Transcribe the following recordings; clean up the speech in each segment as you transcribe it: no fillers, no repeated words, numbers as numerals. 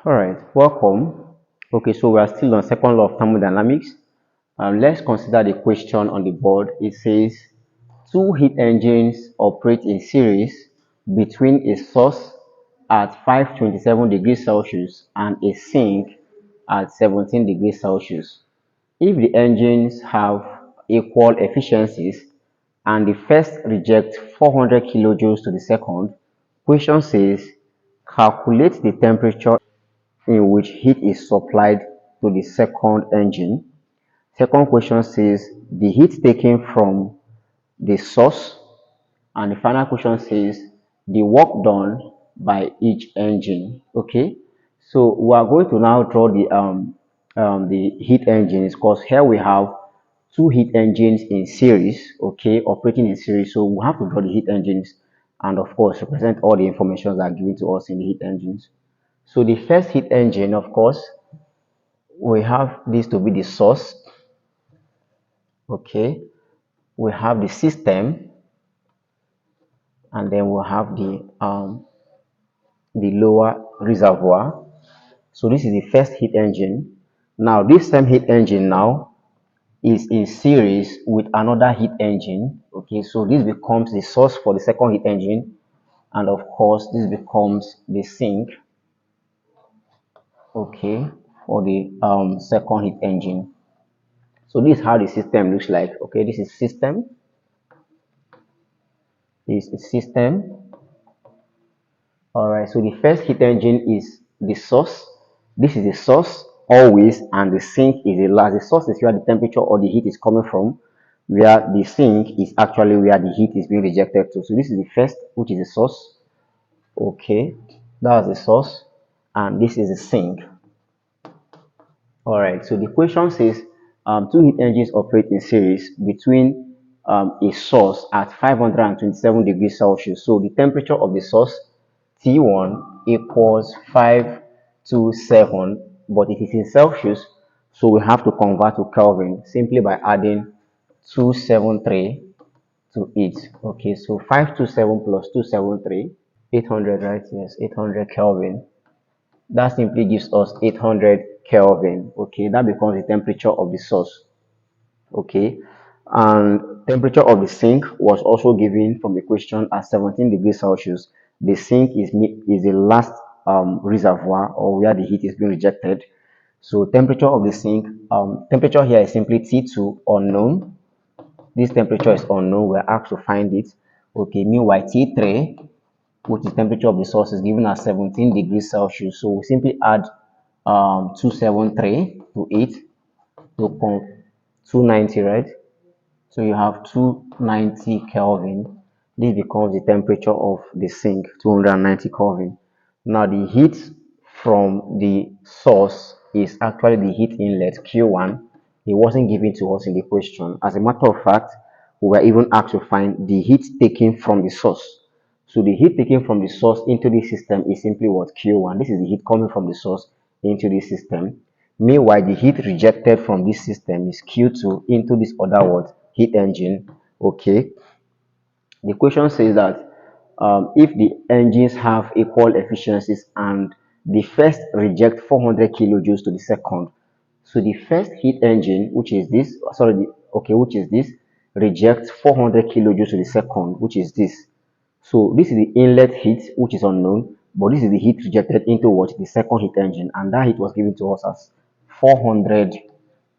All right, welcome. Okay, so we are still on second law of thermodynamics. Let's consider the question on the board. It says two heat engines operate in series between a source at 527 degrees Celsius and a sink at 17 degrees Celsius. If the engines have equal efficiencies and the first rejects 400 kilojoules to the second, question says calculate the temperature in which heat is supplied to the second engine. Second question says the heat taken from the source, and the final question says the work done by each engine. Okay, so we are going to now draw the heat engines, because here we have two heat engines in series, okay, operating in series. So we have to draw the heat engines and of course represent all the information that are given to us in the heat engines. So the first heat engine, of course, we have this to be the source. Okay, we have the system, and then we'll have the lower reservoir. So this is the first heat engine. Now this same heat engine now is in series with another heat engine. Okay, so this becomes the source for the second heat engine, and of course this becomes the sink, okay, for the second heat engine. So this is how the system looks like. Okay, this is system. This is system. All right, so the first heat engine is the source. This is the source always, and the sink is the last. The source is where the temperature or the heat is coming from, where the sink is actually where the heat is being rejected to. So this is the first, which is the source. Okay, that's the source, and this is the sink. All right, so the question says two heat engines operate in series between a source at 527 degrees Celsius. So the temperature of the source T1 equals 527, but it is in Celsius, so we have to convert to Kelvin simply by adding 273 to it. Okay, so 527 plus 273, 800, right? Yes, 800 Kelvin. That simply gives us 800 Kelvin. Okay, that becomes the temperature of the source. Okay, and temperature of the sink was also given from the question at 17 degrees Celsius. The sink is the last reservoir, or where the heat is being rejected. So temperature of the sink, temperature here is simply T2, unknown. This temperature is unknown. We're asked to find it. Okay, meanwhile T3, which is temperature of the source, is given as 17 degrees Celsius. So we simply add 273 to 8 to 290, right? So you have 290 Kelvin. This becomes the temperature of the sink, 290 Kelvin. Now the heat from the source is actually the heat inlet, Q1. It wasn't given to us in the question. As a matter of fact, we were even asked to find the heat taken from the source. So the heat taken from the source into the system is simply what? Q1. This is the heat coming from the source into the system. Meanwhile, the heat rejected from this system is Q2 into this other what? Heat engine. Okay. The question says that if the engines have equal efficiencies and the first reject 400 kilojoules to the second, so the first heat engine, which is this, sorry, which is this, rejects 400 kilojoules to the second, which is this. So this is the inlet heat, which is unknown, but this is the heat rejected into what? The second heat engine, and that heat was given to us as 400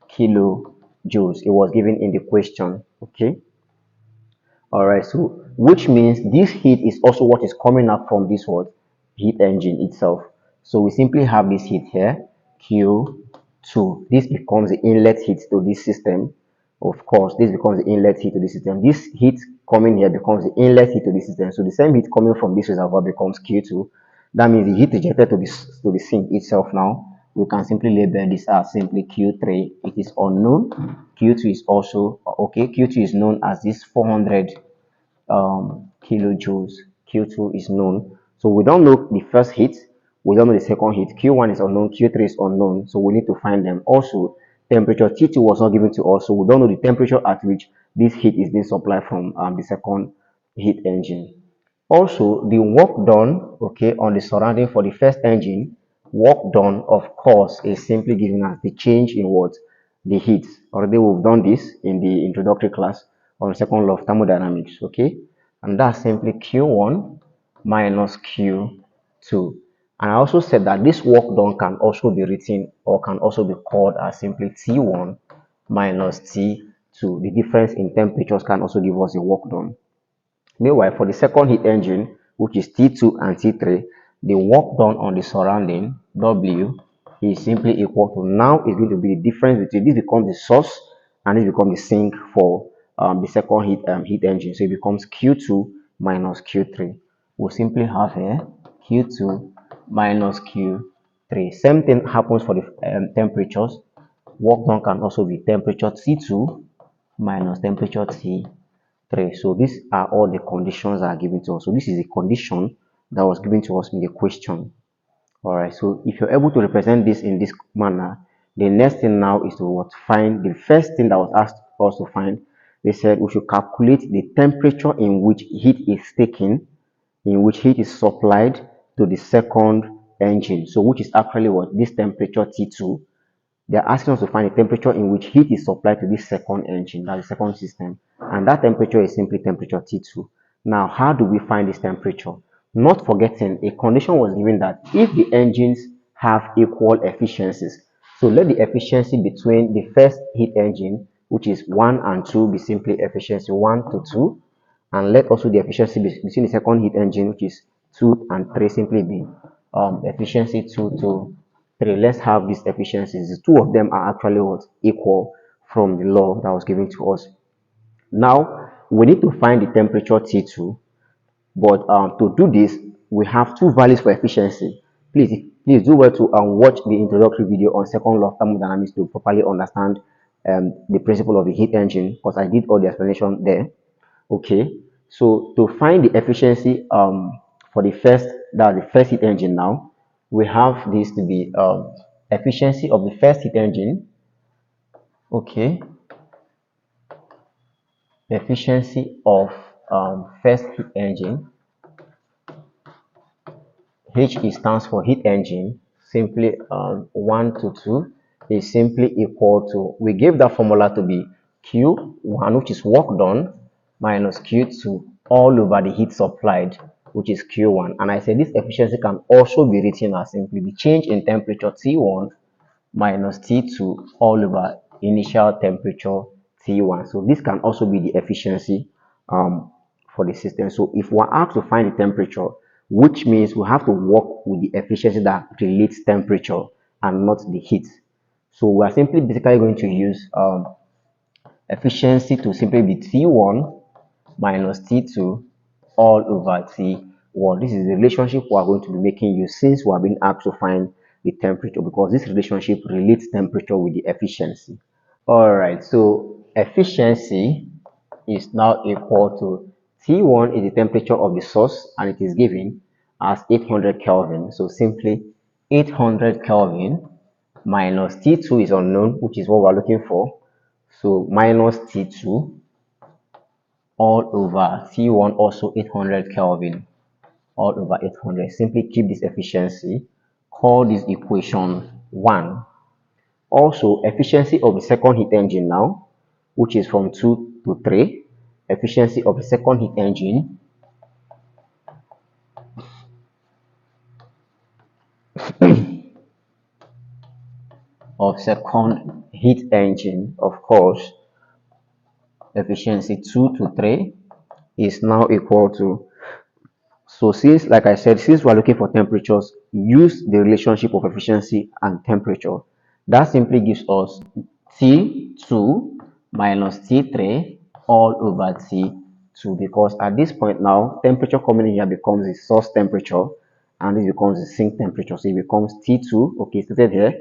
kilojoules. It was given in the question. Okay. All right. So which means this heat is also what is coming up from this what? Heat engine itself. So we simply have this heat here, Q2. This becomes the inlet heat to this system. Of course, this becomes the inlet heat to the system. This heat coming here becomes the inlet heat to the system. So the same heat coming from this reservoir becomes Q2. That means the heat rejected to the sink itself now. We can simply label this as simply Q3. It is unknown. Q2 is also okay. Q2 is known as this 400 kilojoules. Q2 is known. So we don't know the first heat. We don't know the second heat. Q1 is unknown. Q3 is unknown. So we need to find them. Also, temperature T2 was not given to us. So we don't know the temperature at which this heat is being supplied from the second heat engine. Also, the work done, okay, on the surrounding for the first engine Work done, of course, is simply giving us the change in what? The heat. Already we've done this in the introductory class on second law of thermodynamics, okay? And that's simply Q1 minus Q2. And I also said that this work done can also be written or can also be called as simply T1 minus T2. The difference in temperatures can also give us a work done. Meanwhile, for the second heat engine, which is T2 and T3, the work done on the surrounding W is simply equal to, now is going to be the difference between this becomes the source and this becomes the sink for the second heat engine. So it becomes Q2 minus Q3. We'll simply have here Q2 minus Q3. Same thing happens for the temperatures. Work done can also be temperature T2 minus temperature T3. So these are all the conditions that are given to us. So this is the condition that was given to us in the question. All right. So if you're able to represent this in this manner, the next thing now is to what? Find the first thing that was asked us to find. They said we should calculate the temperature in which heat is taken, in which heat is supplied to the second engine. So which is actually what? This temperature T2. They're asking us to find the temperature in which heat is supplied to this second engine, that's the second system. And that temperature is simply temperature T2. Now, how do we find this temperature? Not forgetting, a condition was given that if the engines have equal efficiencies, so let the efficiency between the first heat engine, which is 1 and 2, be simply efficiency 1 to 2, and let also the efficiency between the second heat engine, which is 2 and 3, simply be efficiency 2 to 3. Let's have these efficiencies. The two of them are actually what? Equal from the law that was given to us. Now, we need to find the temperature T2, but to do this, we have two values for efficiency. Please do well to watch the introductory video on second law of thermodynamics to properly understand the principle of the heat engine, because I did all the explanation there. Okay, so to find the efficiency for the first heat engine now, we have this to be efficiency of the first heat engine. Okay, efficiency of first heat engine. H stands for heat engine. Simply 1 to 2 is simply equal to, we gave that formula to be Q1, which is work done, minus Q2 all over the heat supplied, which is Q1. And I said this efficiency can also be written as simply the change in temperature T1 minus T2 all over initial temperature T1. So this can also be the efficiency um, for the system. So if we're asked to find the temperature, which means we have to work with the efficiency that relates temperature and not the heat. So we are simply basically going to use efficiency to simply be T1 minus T2 all over T1. This is the relationship we are going to be making use since we are being asked to find the temperature, because this relationship relates temperature with the efficiency. All right, so efficiency is now equal to T1 is the temperature of the source and it is given as 800 Kelvin. So simply 800 Kelvin minus T2 is unknown, which is what we're looking for. So minus T2 all over T1, also 800 Kelvin all over 800. Simply keep this efficiency. Call this equation 1. Also, efficiency of the second heat engine now, which is from 2 to 3. Efficiency of the second heat engine of course, efficiency 2 to 3 is now equal to, so since, like I said, since we're looking for temperatures, use the relationship of efficiency and temperature. That simply gives us T2 minus T3 all over T2, because at this point now, temperature coming in here becomes the source temperature and this becomes the sink temperature. So it becomes T2, okay, stated here,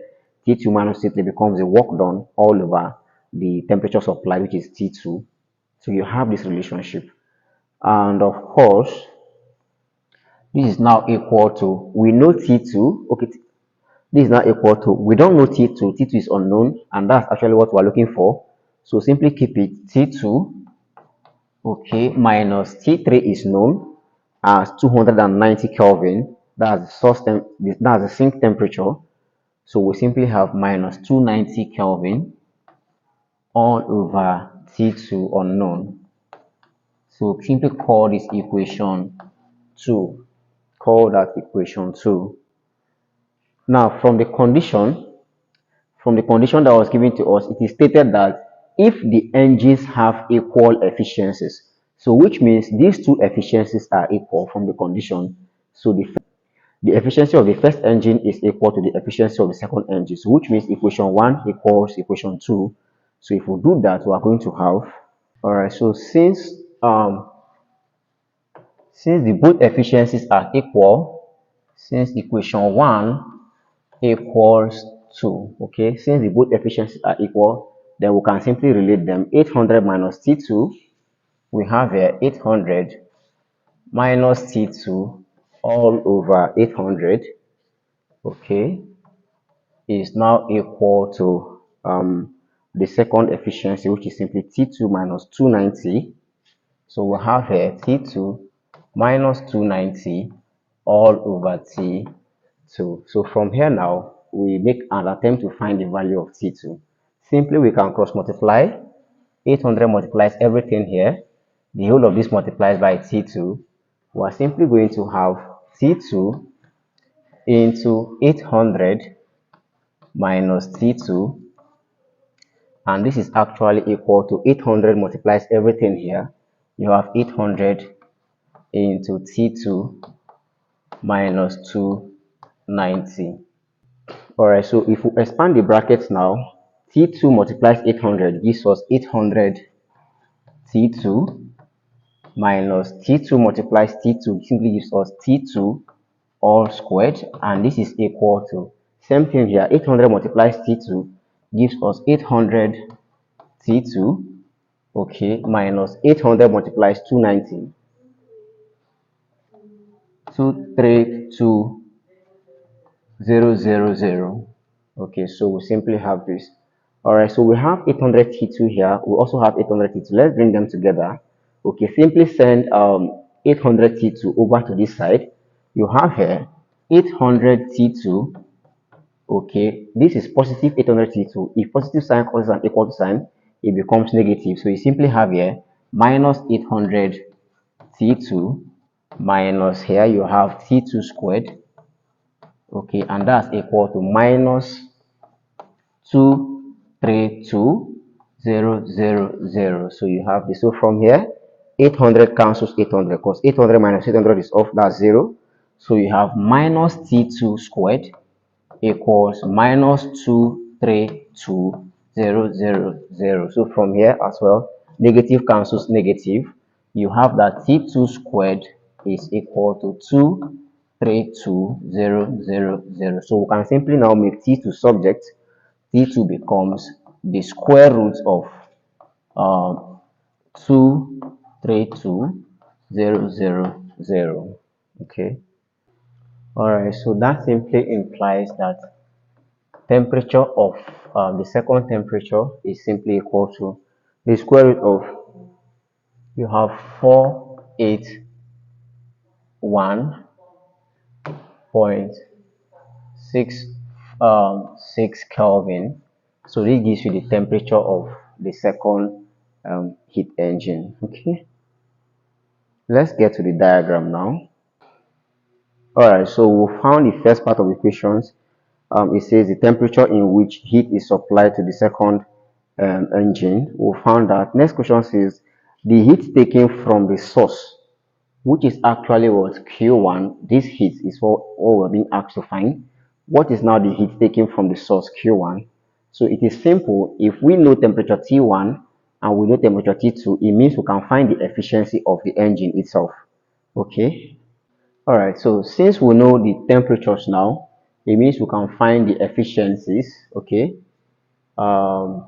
T2 minus T3 becomes the work done all over the temperature supply, which is T2. So you have this relationship. And of course, this is now equal to, we know T2, okay, this is now equal to, we don't know T2, T2 is unknown, and that's actually what we're looking for. So simply keep it T2, okay, minus T3 is known as 290 Kelvin, that's the that's the sink temperature. So we simply have minus 290 Kelvin all over T2 unknown. So simply call this equation 2. Call that equation 2. Now from the condition that was given to us, it is stated that if the engines have equal efficiencies, so which means these two efficiencies are equal from the condition. So the efficiency of the first engine is equal to the efficiency of the second engine, so which means equation 1 equals equation 2. So if we do that, we are going to have, all right, so since the both efficiencies are equal, since equation 1 equals 2, okay, since the both efficiencies are equal, then we can simply relate them. 800 minus T2, we have here 800 minus T2 all over 800, okay, is now equal to the second efficiency, which is simply T2 minus 290. So we have here T2 minus 290 all over T2. So from here now, we make an attempt to find the value of T2. Simply, we can cross multiply. 800 multiplies everything here. The whole of this multiplies by T2. We are simply going to have T2 into 800 minus T2, and this is actually equal to 800 multiplies everything here. You have 800 into T2 minus 290. Alright, so if we expand the brackets now, T2 multiplies 800 gives us 800 T2 minus T2 multiplies T2 simply gives us T2 all squared, and this is equal to, same thing here, 800 multiplies T2 gives us 800 T2, okay, minus 800 multiplies 290, 232000. Okay, so we simply have this. All right, so we have 800 T2 here. We also have 800 T2. Let's bring them together. Okay, simply send 800 T2 over to this side. You have here 800 T2. Okay, this is positive 800 T2. If positive sign causes an equal to sign, it becomes negative. So you simply have here minus 800 T2 minus, here you have T2 squared, okay, and that's equal to minus 232000. So you have this. So from here, 800 cancels 800 because 800 minus 800 is off, that's 0. So you have minus T2 squared equals minus 232000. So from here as well, negative cancels negative. You have that T2 squared is equal to 232000. So we can simply now make T2 subject. T2 becomes the square root of 232000. Okay. All right. So that simply implies that temperature of the second temperature is simply equal to the square root of, you have 481.6 Kelvin. So this gives you the temperature of the second heat engine. Okay, let's get to the diagram now. All right, so we found the first part of the equations. It says the temperature in which heat is supplied to the second engine. We found that. Next question says the heat taken from the source, which is actually what Q1. This heat is what we're being asked to find. What is now the heat taken from the source Q1? So it is simple. If we know temperature T1 and we know temperature T2, it means we can find the efficiency of the engine itself. Okay. All right, so since we know the temperatures now, it means we can find the efficiencies. Okay. Um,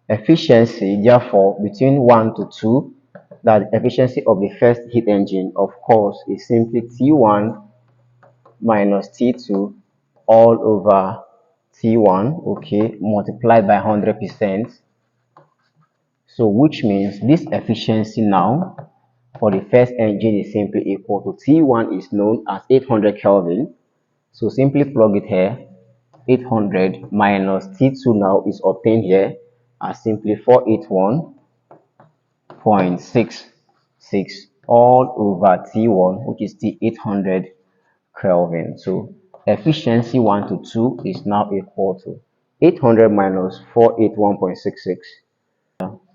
Efficiency, therefore, between 1 to 2, that the efficiency of the first heat engine, of course, is simply T1 minus T2 all over T1, okay, multiplied by 100%. So which means this efficiency now for the first engine is simply equal to T1 is known as 800 Kelvin. So simply plug it here. 800 minus T2 now is obtained here as simply 481.66 all over T1, which is T 800 Kelvin. So efficiency 1 to 2 is now equal to 800 minus 481.66,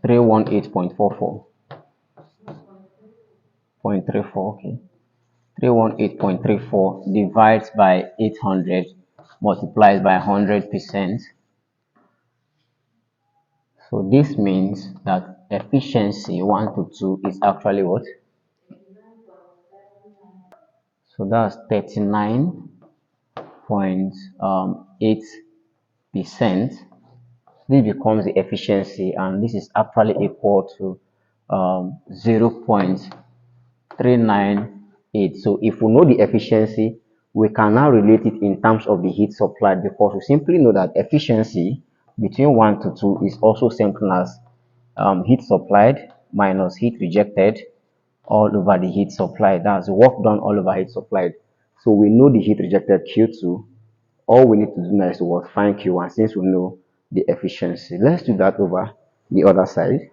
318.44.34, okay. 318.34 divides by 800 multiplies by 100%. So this means that efficiency 1 to 2 is actually what? So that's 39.8%. This becomes the efficiency, and this is actually equal to 0.398. So if we know the efficiency, we can now relate it in terms of the heat supplied, because we simply know that efficiency between 1 to 2 is also same thing as heat supplied minus heat rejected all over the heat supplied. That's work done all over heat supplied. So we know the heat rejected Q2. All we need to do now is to find Q1, since we know the efficiency. Let's do that over the other side.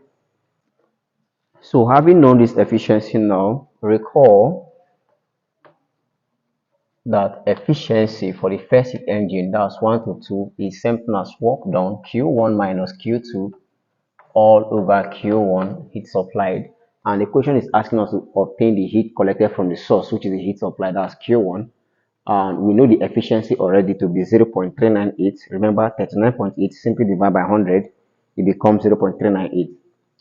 So having known this efficiency now, recall that efficiency for the first heat engine, that's 1 to 2, is same thing as work done Q1 minus Q2 all over Q1 heat supplied. And the question is asking us to obtain the heat collected from the source, which is the heat supplied, that's Q1. And we know the efficiency already to be 0.398. Remember, 39.8 simply divide by 100, it becomes 0.398.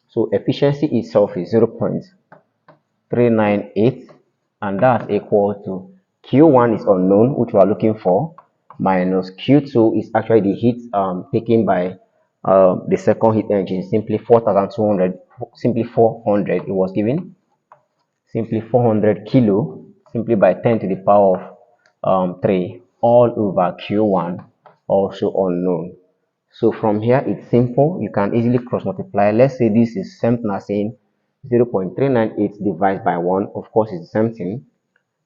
So efficiency itself is 0.398, and that's equal to Q1 is unknown, which we are looking for, minus Q2 is actually the heat taken by the second heat engine, simply 4,200, simply 400, it was given, simply 400 kilo, simply by 10 to the power of 3, all over Q1, also unknown. So from here, it's simple. You can easily cross multiply. Let's say this is something as saying 0.398 divided by 1. Of course, it's the same thing.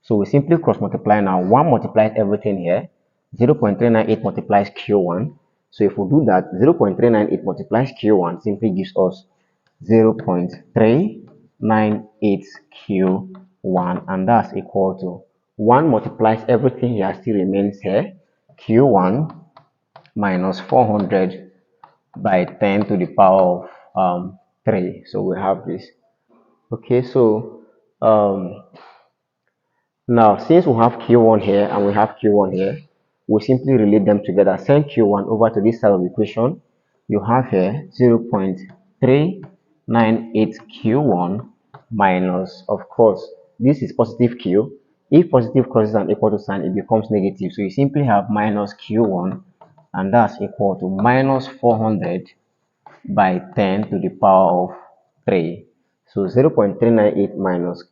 So we simply cross multiply now. 1 multiplies everything here. 0.398 multiplies Q1. So if we do that, 0.398 multiplies Q1 simply gives us 0.398 Q1, and that's equal to 1 multiplies everything here, still remains here, Q1 minus 400 by 10 to the power of 3. So we have this. Okay, so now since we have Q1 here and we have Q1 here, we simply relate them together. Send Q1 over to this side of the equation. You have here 0.398 Q1 minus, of course, this is positive Q. If positive crosses an equal to sign, it becomes negative. So you simply have minus Q1, and that's equal to minus 400 by 10 to the power of 3. So 0.398 minus,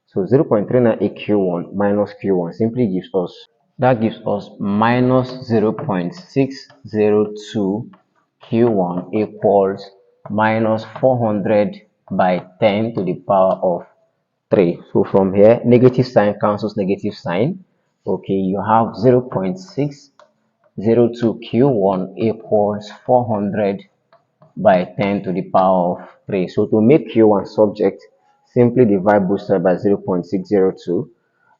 so 0.398 Q1 minus Q1 simply gives us, that gives us minus 0.602 Q1 equals minus 400 by 10 to the power of 3. So from here, negative sign cancels negative sign. Okay, you have 0.602 Q1 equals 400 by 10 to the power of 3. So to make Q1 subject, simply divide both sides by 0.602.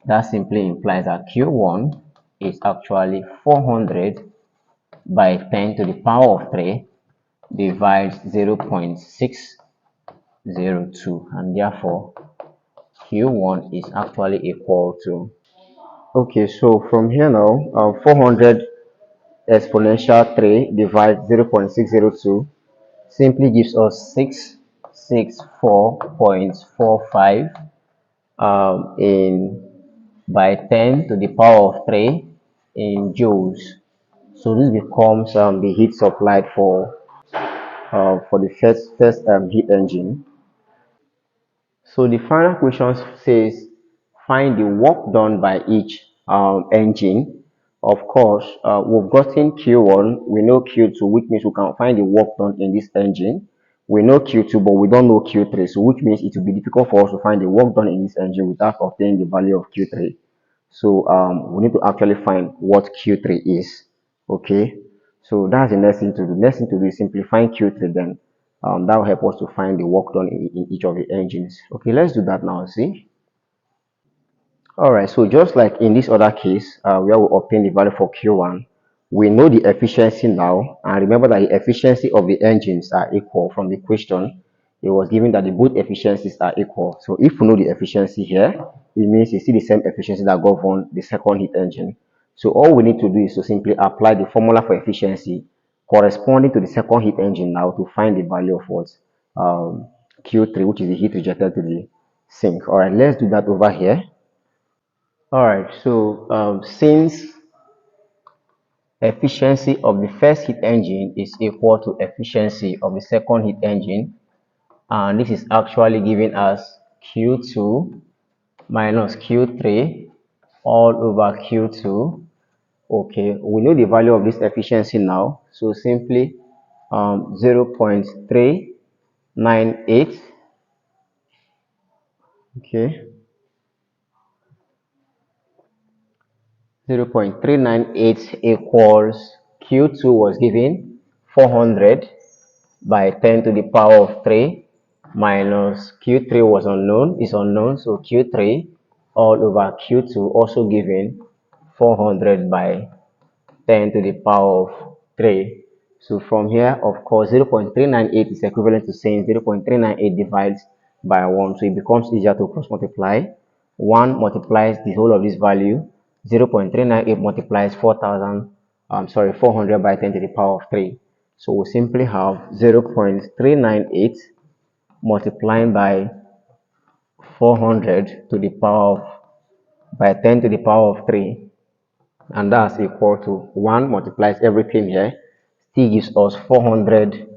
That simply implies that Q1 is actually 400 by 10 to the power of 3 divides 0.602, and therefore Q1 is actually equal to, okay, so from here now, 400 exponential 3 divided 0.602 simply gives us 664.45 in by 10 to the power of 3 in joules. So this becomes the heat supplied for the first heat engine. So the final question says find the work done by each engine. Of course, we've gotten Q1, we know Q2, which means we can find the work done in this engine. We know Q2, but we don't know Q3, so which means it will be difficult for us to find the work done in this engine without obtaining the value of Q3. So we need to actually find what Q3 is. Okay, so that's the next thing to do. Next thing to do is simplifying Q3, then that will help us to find the work done in each of the engines. Okay, let's do that now. See. All right, so just like in this other case, where we obtain the value for Q1, we know the efficiency now, and remember that the efficiency of the engines are equal from the question. It was given that the both efficiencies are equal. So if we know the efficiency here, it means it's still the same efficiency that govern the second heat engine. So all we need to do is to simply apply the formula for efficiency corresponding to the second heat engine now to find the value of what Q3, which is the heat rejected to the sink. All right, let's do that over here. All right, so since efficiency of the first heat engine is equal to efficiency of the second heat engine, and this is actually giving us Q2 minus Q3 all over Q2. Okay, we know the value of this efficiency now, so simply 0.398. Okay, 0.398 equals Q2 was given 400 by 10 to the power of 3 minus Q3 was unknown, is unknown, so Q3 all over Q2 also given 400 by 10 to the power of 3. So from here, of course, 0.398 is equivalent to saying 0.398 divides by 1. So it becomes easier to cross multiply. 1 multiplies the whole of this value. 0.398 multiplies 400 by 10 to the power of 3. So we simply have 0.398 multiplying by 400 to the power of by 10 to the power of 3, and that's equal to 1 multiplies everything here, still gives us 400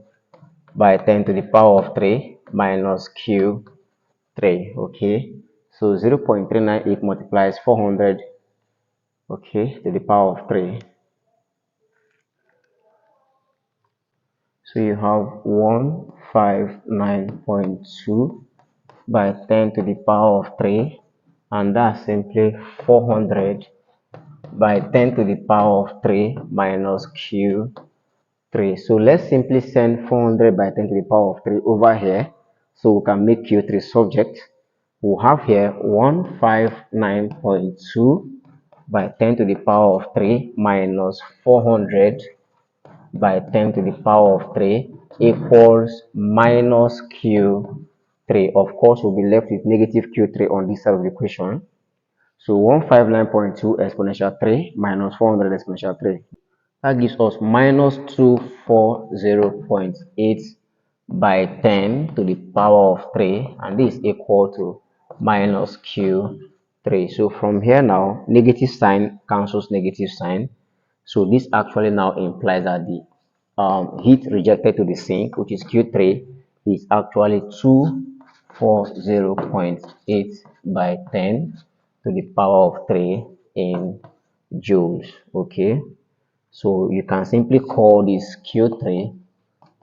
by 10 to the power of 3 minus Q3. Okay, so 0.398 multiplies 400, okay, to the power of 3. So you have 159.2 by 10 to the power of 3, and that's simply 400 by 10 to the power of 3 minus Q3. So let's simply send 400 by 10 to the power of 3 over here, so we can make Q3 subject. We'll have here 159.2 by 10 to the power of 3 minus 400 by 10 to the power of 3 equals minus Q3. Of course, we'll be left with negative Q3 on this side of the equation. So 159.2 exponential 3 minus 400 exponential 3. That gives us minus 240.8 by 10 to the power of 3, and this is equal to minus Q3. So from here now, negative sign cancels negative sign. So this actually now implies that the heat rejected to the sink, which is Q3, is actually 240.8 by 10 to the power of 3 in joules. Okay, so you can simply call this Q3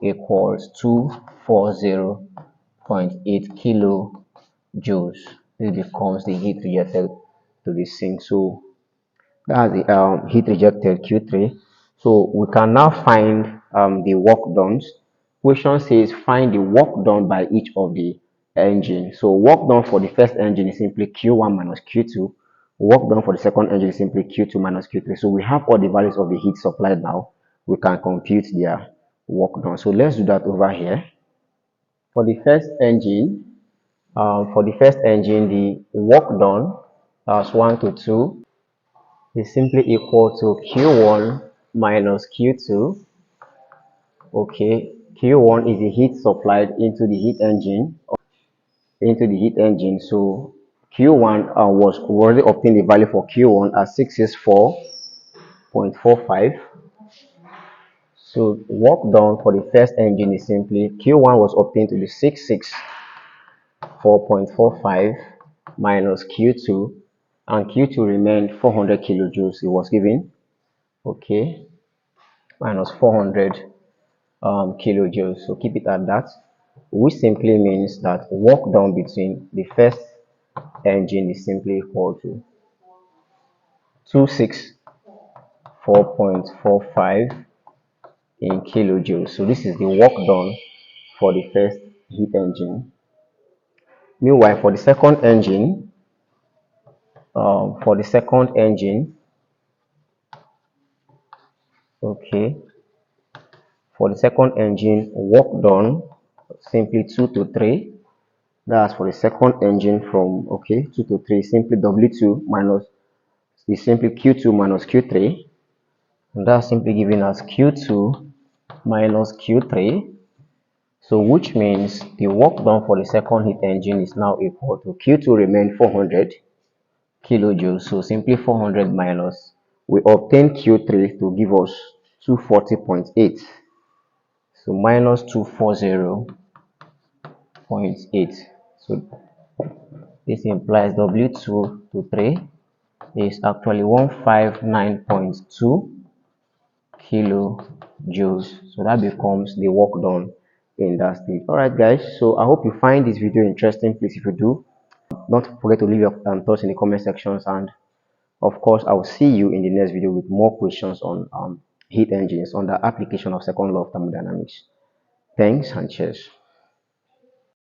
equals 240.8 kilojoules. This becomes the heat rejected to the sink. So that's the heat rejected Q3. So we can now find the work done. Question says find the work done by each of the engine. So work done for the first engine is simply Q1 minus Q2. Work done for the second engine is simply Q2 minus Q3. So we have all the values of the heat supplied now. We can compute their work done. So let's do that over here. For the first engine, the work done as 1 to 2 is simply equal to Q1 minus Q2. Okay, Q1 is the heat supplied into the heat engine. So Q1 was already obtained the value for Q1 as 664.45. So work done for the first engine is simply Q1 was obtained to be 664.45 minus Q2, and Q2 remained 400 kilojoules. It was given, okay, minus 400 kilojoules. So keep it at that. which simply means that work done between the first engine is simply equal to 264.45 in kilojoules. So this is the work done for the first heat engine. Meanwhile, for the second engine, okay, for the second engine, work done simply 2 to 3. That's for the second engine from 2 to 3, simply W2 minus is simply Q2 minus Q3, and that's simply giving us Q2 minus Q3. So which means the work done for the second heat engine is now equal to Q2 remain 400 kilojoules. So simply 400 minus, we obtain Q3 to give us 240.8. So minus 240.8. So this implies W2 to 3 is actually 159.2 kilojoules. So that becomes the work done in that stage. Alright guys, so I hope you find this video interesting. Please, if you do, don't forget to leave your thoughts in the comment sections, and of course I will see you in the next video with more questions on heat engines on the application of second law of thermodynamics. Thanks and cheers.